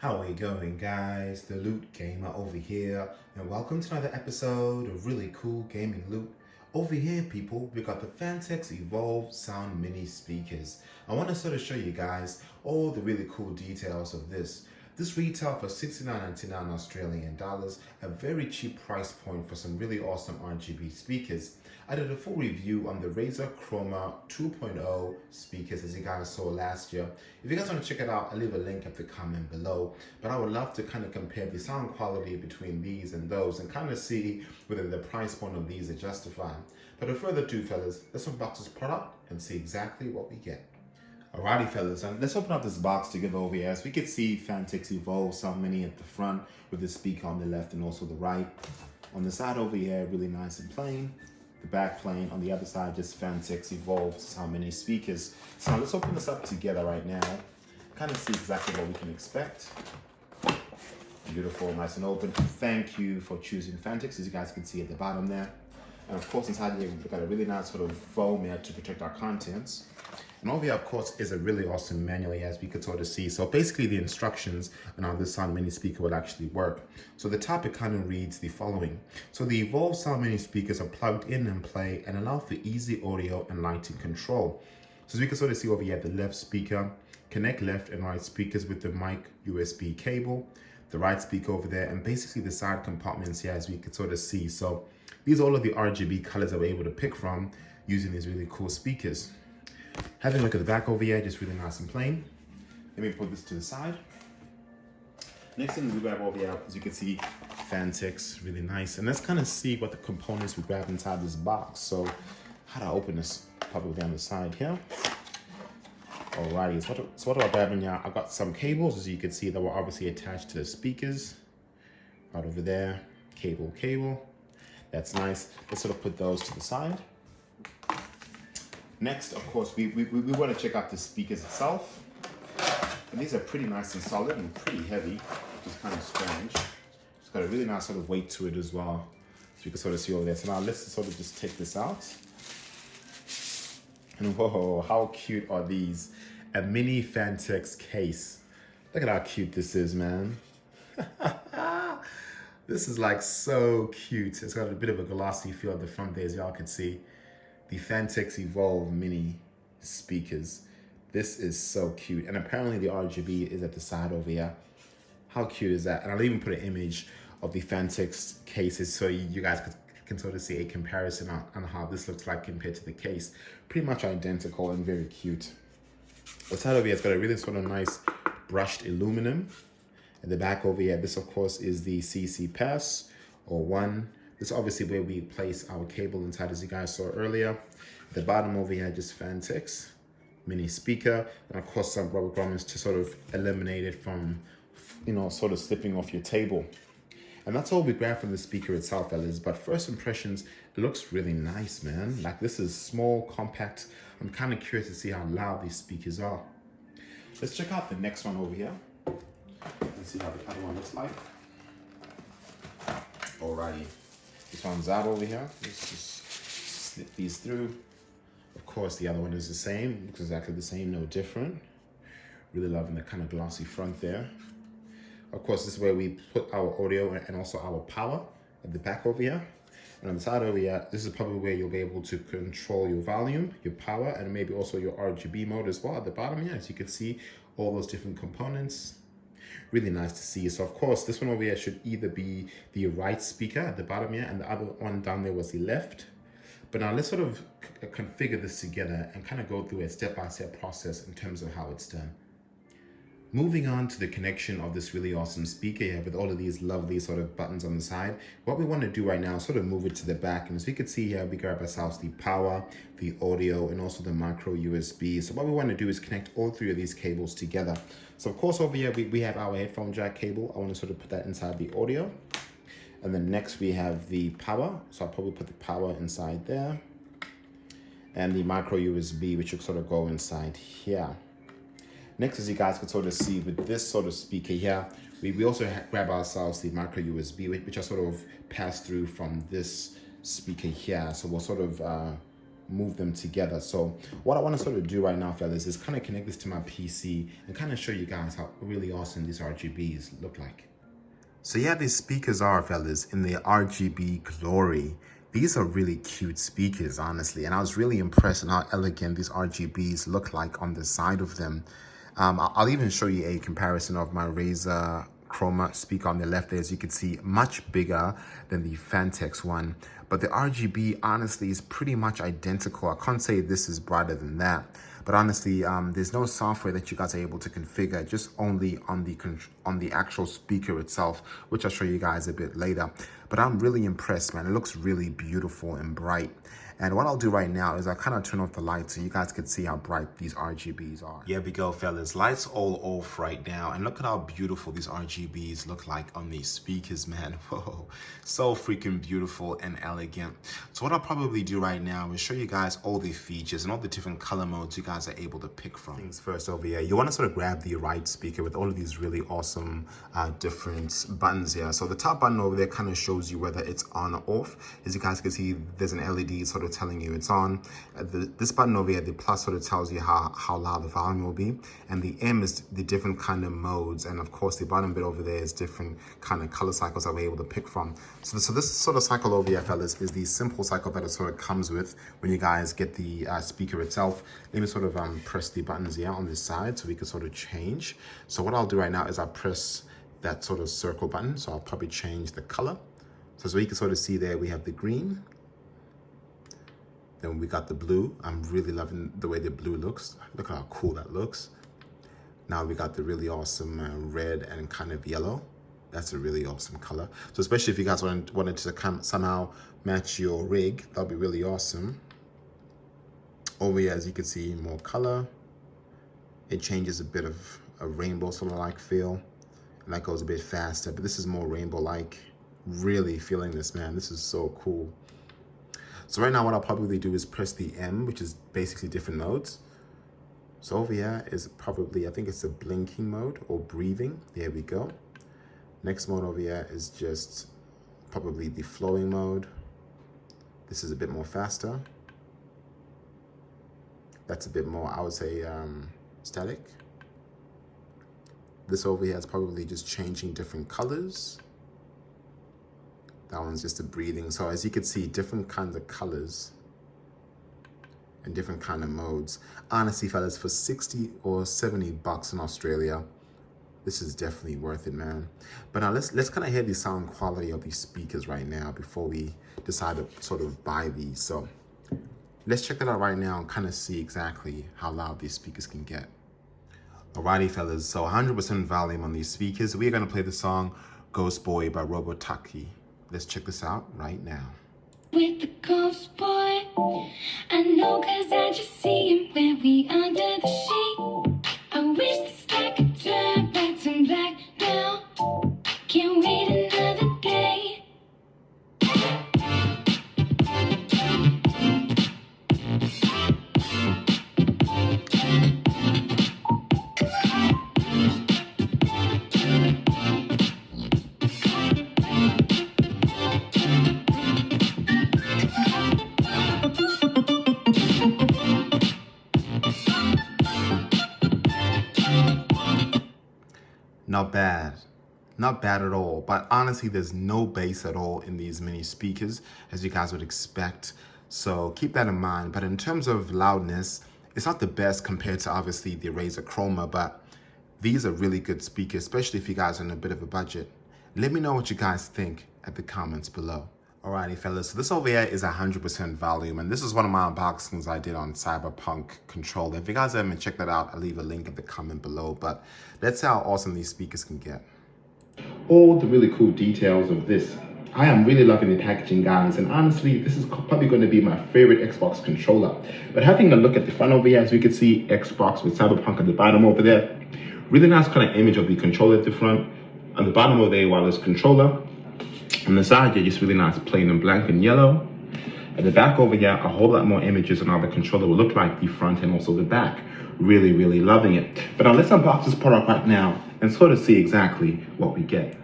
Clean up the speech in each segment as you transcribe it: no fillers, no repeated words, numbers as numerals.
How are you going, guys? The Loot Gamer over here, and welcome to another episode of really cool gaming loot. Over here, people, we got the Phanteks Evolv sound mini speakers. I want to sort of show you guys all the really cool details of this. This retail for $69.99 Australian dollars, a very cheap price point for some really awesome RGB speakers. I did a full review on the Razer Chroma 2.0 speakers as you guys saw last year. If you guys want to check it out, I'll leave a link at the comment below. But I would love to kind of compare the sound quality between these and those and kind of see whether the price point of these are justified. But without further ado, fellas, let's unbox this product and see exactly what we get. Alrighty, fellas, and let's open up this box together over here. As we can see, Phanteks Evolv Sound Mini at the front with the speaker on the left and also the right. On the side over here, really nice and plain. The back plain. On the other side, just Phanteks Evolv Sound Mini speakers. So now let's open this up together right now. Kind of see exactly what we can expect. Beautiful, nice and open. Thank you for choosing Phanteks, as you guys can see at the bottom there. And of course, inside here, we've got a really nice sort of foam here to protect our contents. And over here, of course, is a really awesome manual, as we could sort of see. So basically the instructions on how this sound mini speaker would actually work. So the top, it kind of reads the following. So the Evolv sound mini speakers are plugged in and play and allow for easy audio and lighting control. So as we can sort of see over here, the left speaker, connect left and right speakers with the mic USB cable, the right speaker over there, and basically the side compartments here, as we could sort of see. So these are all of the RGB colors that we're able to pick from using these really cool speakers. Having a look at the back over here, just really nice and plain. Let me put this to the side. Next thing we grab over here, as you can see, Phanteks, really nice. And let's kind of see what the components we grab inside this box. So how do I open this? Probably down the side here. Alrighty, so what do I grab in here? I've got some cables, as you can see, that were obviously attached to the speakers. Right over there, cable. That's nice. Let's sort of put those to the side. Next, of course, we want to check out the speakers itself. And these are pretty nice and solid and pretty heavy, which is kind of strange. It's got a really nice sort of weight to it as well. So you can sort of see over there. So now let's sort of just take this out. And whoa, how cute are these? A mini Phanteks case. Look at how cute this is, man. This is like so cute. It's got a bit of a glossy feel at the front there, as y'all can see. The Phanteks Evolv mini speakers. This is so cute. And apparently the RGB is at the side over here. How cute is that? And I'll even put an image of the Phanteks cases so you guys can sort of see a comparison on how this looks like compared to the case. Pretty much identical and very cute. The side over here, it's got a really sort of nice brushed aluminum. At the back over here, this of course is the CC pass or 1. This is obviously where we place our cable inside, as you guys saw earlier. At the bottom over here, just Phanteks mini speaker, and of course some rubber grommets to sort of eliminate it from, sort of slipping off your table. And that's all we grab from the speaker itself, fellas. But first impressions, it looks really nice, man. Like, this is small, compact. I'm kind of curious to see how loud these speakers are. Let's check out the next one over here. Let's see how the other one looks like. Alrighty. This one's out over here. Let's just slip these through. Of course, the other one is the same. Looks exactly the same, no different. Really loving the kind of glossy front there. Of course, this is where we put our audio and also our power at the back over here. And on the side over here, this is probably where you'll be able to control your volume, your power, and maybe also your RGB mode as well at the bottom here. As you can see, all those different components. Really nice to see. So of course, this one over here should either be the right speaker at the bottom here, and the other one down there was the left. But now let's sort of configure this together and kind of go through a step-by-step process in terms of how it's done. Moving on to the connection of this really awesome speaker here with all of these lovely sort of buttons on the side. What we want to do right now is sort of move it to the back. And as we can see here, we grab ourselves the power, the audio, and also the micro USB. So what we want to do is connect all three of these cables together. So of course over here, we have our headphone jack cable. I want to sort of put that inside the audio. And then next we have the power. So I'll probably put the power inside there. And the micro USB, which will sort of go inside here. Next, as you guys can sort of see with this sort of speaker here, we also grab ourselves the micro USB, which I sort of pass through from this speaker here. So we'll sort of move them together. So what I want to sort of do right now, fellas, is kind of connect this to my PC and kind of show you guys how really awesome these RGBs look like. So yeah, these speakers are, fellas, in the RGB glory. These are really cute speakers, honestly, and I was really impressed on how elegant these RGBs look like on the side of them. I'll even show you a comparison of my Razer Chroma speaker on the left there. As you can see, much bigger than the Phanteks one, but the RGB honestly is pretty much identical. I can't say this is brighter than that, but honestly, there's no software that you guys are able to configure, just only on the actual speaker itself, which I'll show you guys a bit later. But I'm really impressed, man. It looks really beautiful and bright. And what I'll do right now is I'll kind of turn off the lights so you guys can see how bright these RGBs are. Here we go, fellas. Lights all off right now. And look at how beautiful these RGBs look like on these speakers, man. Whoa, so freaking beautiful and elegant. So what I'll probably do right now is show you guys all the features and all the different color modes you guys are able to pick from. Things first over here, you want to sort of grab the right speaker with all of these really awesome different buttons here. So the top button over there kind of shows you whether it's on or off. As you guys can see, there's an LED sort of telling you it's on. This button over here, the plus, sort of tells you how loud the volume will be, and the M is the different kind of modes, and of course the bottom bit over there is different kind of color cycles that we're able to pick from. So this sort of cycle over here, fellas, is the simple cycle that it sort of comes with when you guys get the speaker itself. Let me sort of press the buttons here on this side so we can sort of change. So what I'll do right now is I'll press that sort of circle button, so I'll probably change the color. So you can sort of see there we have the green. Then we got the blue. I'm really loving the way the blue looks. Look how cool that looks. Now we got the really awesome red and kind of yellow. That's a really awesome color. So especially if you guys wanted to somehow match your rig, that'll be really awesome. Over here, as you can see, more color. It changes a bit of a rainbow sort of like feel. And that goes a bit faster, but this is more rainbow-like. Really feeling this, man. This is so cool. So right now what I'll probably do is press the M, which is basically different modes. So over here is probably, I think it's a blinking mode or breathing. There we go. Next mode over here is just probably the flowing mode. This is a bit more faster. That's a bit more, I would say, static. This over here is probably just changing different colors. That one's just a breathing. So as you can see, different kinds of colors and different kind of modes. Honestly, fellas, for 60 or 70 bucks in Australia, this is definitely worth it, man. But now let's kind of hear the sound quality of these speakers right now before we decide to sort of buy these. So let's check that out right now and kind of see exactly how loud these speakers can get. Alrighty, fellas, so 100% volume on these speakers. We're gonna play the song Ghost Boy by Robotaki. Let's check this out right now. With the ghost boy, I know 'cause I just see him when we under the sheet. I wish the sky could turn back to black now. Can't wait another day. Not bad at all, but honestly there's no bass at all in these mini speakers, as you guys would expect, so keep that in mind. But in terms of loudness, it's not the best compared to obviously the Razer Chroma, but these are really good speakers, especially if you guys are in a bit of a budget. Let me know what you guys think at the comments below. Alrighty, fellas, so this over here is 100% volume, and this is one of my unboxings I did on Cyberpunk controller. If you guys haven't checked that out, I'll leave a link in the comment below, but let's see how awesome these speakers can get. All the really cool details of this. I am really loving the packaging, guys, and honestly, this is probably going to be my favorite Xbox controller. But having a look at the front over here, as we can see, Xbox with Cyberpunk at the bottom over there. Really nice kind of image of the controller at the front. On the bottom over there, wireless controller. On the side here, just really nice plain and blank and yellow. At the back over here, a whole lot more images on how the controller will look like, the front and also the back. Really, really loving it. But now let's unbox this product right now and sort of see exactly what we get.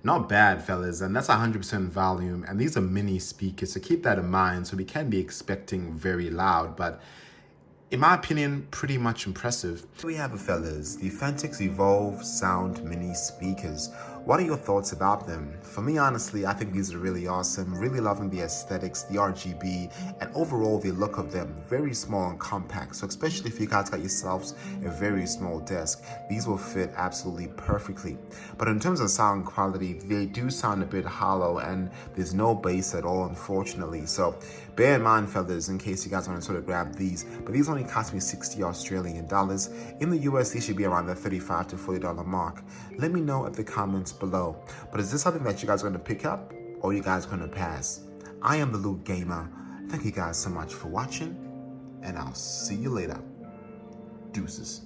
Not bad, fellas, and that's 100% volume, and these are mini speakers, so keep that in mind. So we can be expecting very loud, but in my opinion, pretty much impressive. Here we have it, fellas, the Phanteks Evolv Sound Mini Speakers. What are your thoughts about them? For me, honestly, I think these are really awesome. Really loving the aesthetics, the RGB, and overall the look of them. Very small and compact. So especially if you guys got yourselves a very small desk, these will fit absolutely perfectly. But in terms of sound quality, they do sound a bit hollow and there's no bass at all, unfortunately. So bear in mind, fellas, in case you guys want to sort of grab these. But these only cost me 60 Australian dollars. In the US, they should be around the $35 to $40 mark. Let me know in the comments below. But is this something that you guys are going to pick up, or are you guys going to pass? I am the Loot Gamer. Thank you guys so much for watching, and I'll see you later. Deuces.